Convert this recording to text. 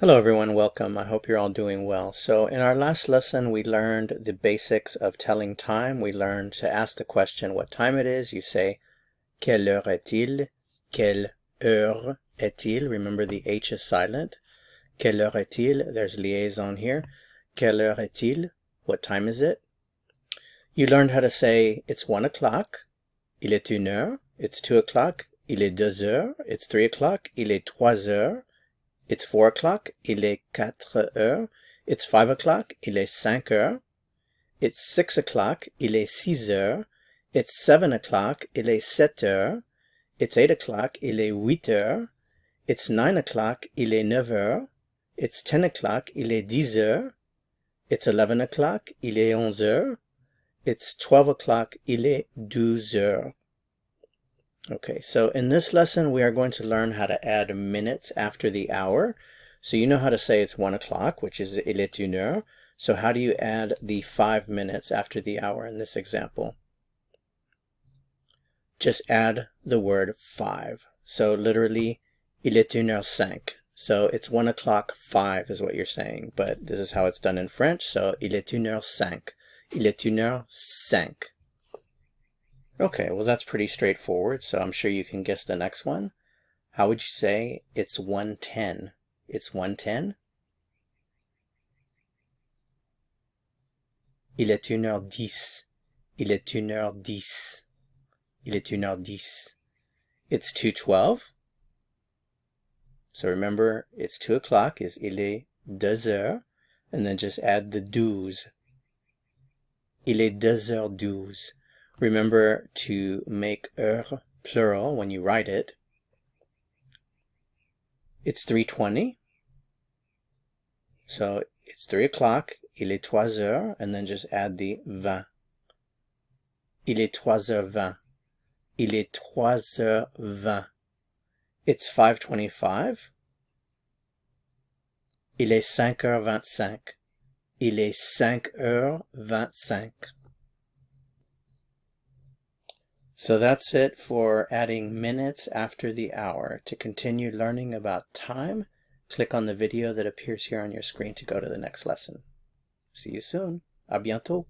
Hello everyone, welcome. I hope you're all doing well. So in our last lesson, we learned the basics of telling time. We learned to ask the question what time it is. You say, quelle heure est-il? Quelle heure est-il? Remember the H is silent. Quelle heure est-il? There's liaison here. Quelle heure est-il? What time is it? You learned how to say it's 1 o'clock. Il est une heure. It's 2 o'clock. Il est 2 heures. It's 3 o'clock. Il est 3 heures. It's 4 o'clock, il est 4 heures. It's 5 o'clock, il est 5 heures. It's 6 o'clock, il est 6 heures. It's 7 o'clock, il est 7 heures. It's 8 o'clock, il est 8 heures. It's 9 o'clock, il est 9 heures. It's 10 o'clock, il est 10 heures. It's 11 o'clock, il est 11 heures. It's 12 o'clock, il est 12 heures. Okay, so in this lesson, we are going to learn how to add minutes after the hour. So you know how to say it's 1 o'clock, which is il est une heure. So how do you add the 5 minutes after the hour in this example? Just add the word 5. So literally, il est une heure 5. So it's 1 o'clock 5 is what you're saying, but this is how it's done in French. So il est une heure 5. Il est une heure 5. Okay, well that's pretty straightforward, so I'm sure you can guess the next one. How would you say it's 1:10? It's 1:10? Il est une heure 10. Il est une heure 10. Il est une heure 10. It's 2:12. So remember, it's 2 o'clock is il est 2 heures, and then just add the 12. Il est 2h12. Remember to make heure plural when you write it. It's 3:20. So it's 3 o'clock. Il est 3 heures. And then just add the 20. Il est 3h20. Il est 3h20. It's 5:25. Il est 5h25. Il est 5h25. So that's it for adding minutes after the hour. To continue learning about time, click on the video that appears here on your screen to go to the next lesson. See you soon. À bientôt.